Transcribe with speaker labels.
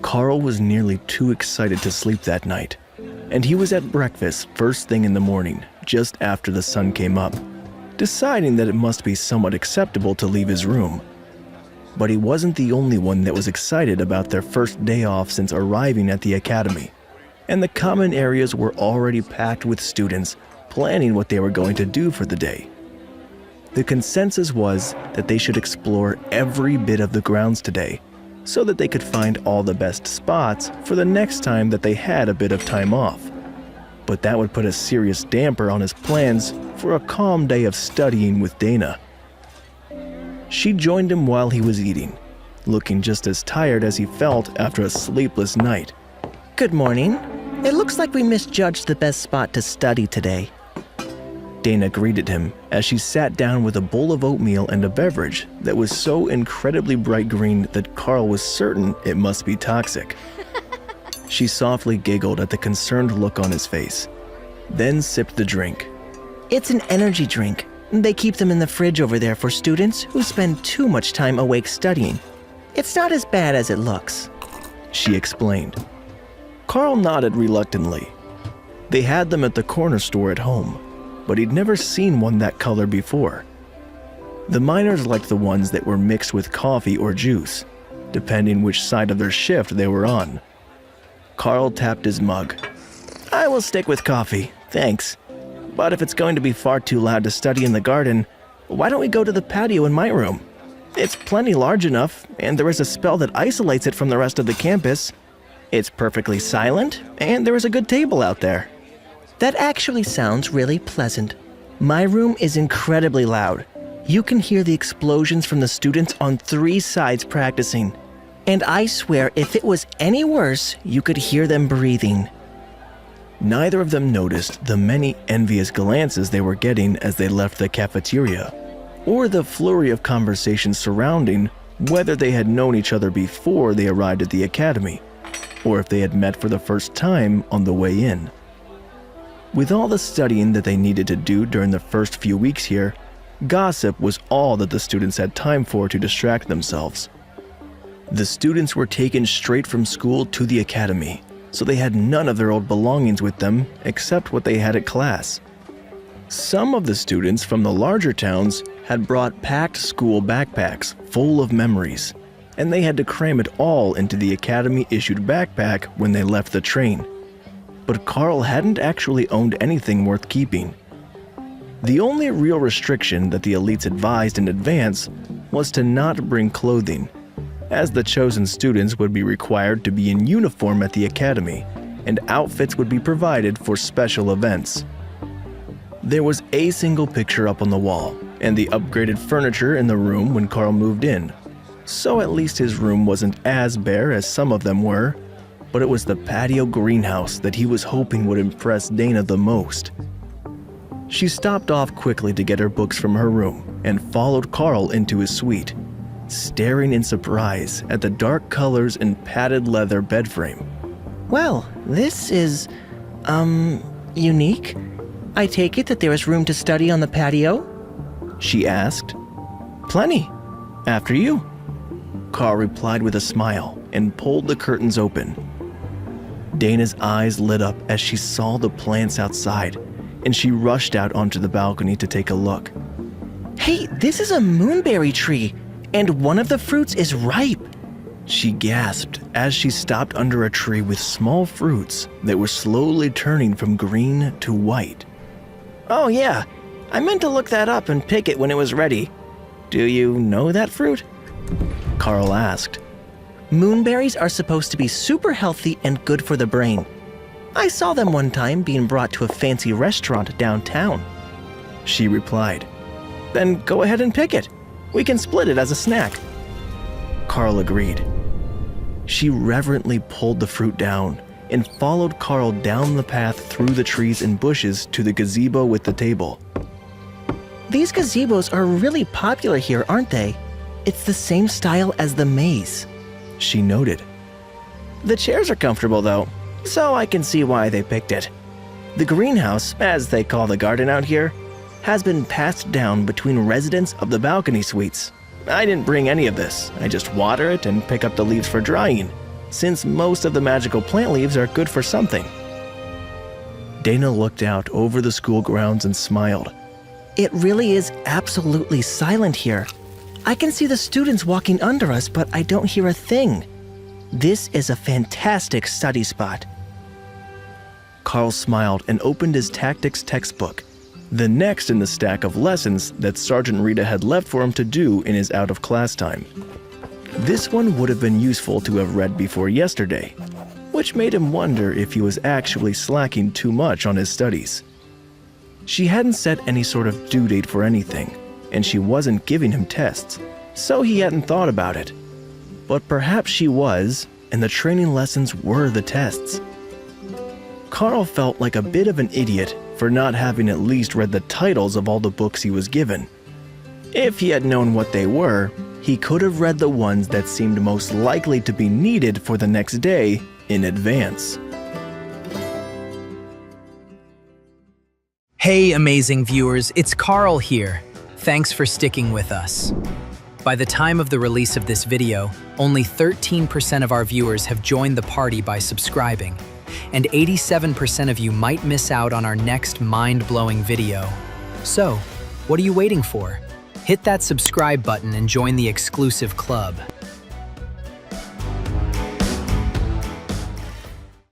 Speaker 1: Karl was nearly too excited to sleep that night, and he was at breakfast first thing in the morning, just after the sun came up, deciding that it must be somewhat acceptable to leave his room. But he wasn't the only one that was excited about their first day off since arriving at the academy, and the common areas were already packed with students planning what they were going to do for the day. The consensus was that they should explore every bit of the grounds today, so that they could find all the best spots for the next time that they had a bit of time off. But that would put a serious damper on his plans for a calm day of studying with Dana. She joined him while he was eating, looking just as tired as he felt after a sleepless night.
Speaker 2: Good morning. It looks like we misjudged the best spot to study today.
Speaker 1: Dana greeted him as she sat down with a bowl of oatmeal and a beverage that was so incredibly bright green that Karl was certain it must be toxic. She softly giggled at the concerned look on his face, then sipped the drink.
Speaker 2: It's an energy drink. They keep them in the fridge over there for students who spend too much time awake studying. It's not as bad as it looks,
Speaker 1: she explained. Karl nodded reluctantly. They had them at the corner store at home, but he'd never seen one that color before. The miners liked the ones that were mixed with coffee or juice, depending which side of their shift they were on. Karl tapped his mug. I will stick with coffee, thanks. But if it's going to be far too loud to study in the garden, why don't we go to the patio in my room? It's plenty large enough, and there is a spell that isolates it from the rest of the campus. It's perfectly silent, and there is a good table out there.
Speaker 2: That actually sounds really pleasant. My room is incredibly loud. You can hear the explosions from the students on 3 sides practicing. And I swear if it was any worse, you could hear them breathing.
Speaker 1: Neither of them noticed the many envious glances they were getting as they left the cafeteria, or the flurry of conversation surrounding whether they had known each other before they arrived at the academy, or if they had met for the first time on the way in. With all the studying that they needed to do during the first few weeks here, gossip was all that the students had time for to distract themselves. The students were taken straight from school to the academy, so they had none of their old belongings with them except what they had at class. Some of the students from the larger towns had brought packed school backpacks full of memories, and they had to cram it all into the academy-issued backpack when they left the train. But Karl hadn't actually owned anything worth keeping. The only real restriction that the elites advised in advance was to not bring clothing, as the chosen students would be required to be in uniform at the academy, and outfits would be provided for special events. There was a single picture up on the wall, and the upgraded furniture in the room when Karl moved in, so at least his room wasn't as bare as some of them were, but it was the patio greenhouse that he was hoping would impress Dana the most. She stopped off quickly to get her books from her room and followed Karl into his suite, staring in surprise at the dark colors and padded leather bed frame.
Speaker 2: Well, this is, unique. I take it that there is room to study on the patio?
Speaker 1: She asked. Plenty. After you. Karl replied with a smile and pulled the curtains open. Dana's eyes lit up as she saw the plants outside, and she rushed out onto the balcony to take a look.
Speaker 2: Hey, this is a moonberry tree, and one of the fruits is ripe.
Speaker 1: She gasped as she stopped under a tree with small fruits that were slowly turning from green to white. Oh yeah, I meant to look that up and pick it when it was ready. Do you know that fruit? Karl asked.
Speaker 2: Moonberries are supposed to be super healthy and good for the brain. I saw them one time being brought to a fancy restaurant downtown.
Speaker 1: She replied. Then go ahead and pick it. We can split it as a snack. Karl agreed. She reverently pulled the fruit down and followed Karl down the path through the trees and bushes to the gazebo with the table.
Speaker 2: These gazebos are really popular here, aren't they? It's the same style as the maze,
Speaker 1: she noted. The chairs are comfortable though, so I can see why they picked it. The greenhouse, as they call the garden out here, has been passed down between residents of the balcony suites. I didn't bring any of this. I just water it and pick up the leaves for drying, since most of the magical plant leaves are good for something. Dana looked out over the school grounds and smiled.
Speaker 2: It really is absolutely silent here. I can see the students walking under us, but I don't hear a thing. This is a fantastic study spot.
Speaker 1: Karl smiled and opened his tactics textbook, the next in the stack of lessons that Sergeant Rita had left for him to do in his out-of-class time. This one would have been useful to have read before yesterday, which made him wonder if he was actually slacking too much on his studies. She hadn't set any sort of due date for anything, and she wasn't giving him tests, so he hadn't thought about it. But perhaps she was, and the training lessons were the tests. Karl felt like a bit of an idiot for not having at least read the titles of all the books he was given. If he had known what they were, he could have read the ones that seemed most likely to be needed for the next day in advance.
Speaker 3: Hey, amazing viewers, it's Karl here. Thanks for sticking with us. By the time of the release of this video, only 13% of our viewers have joined the party by subscribing, and 87% of you might miss out on our next mind-blowing video. So, what are you waiting for? Hit that subscribe button and join the exclusive club.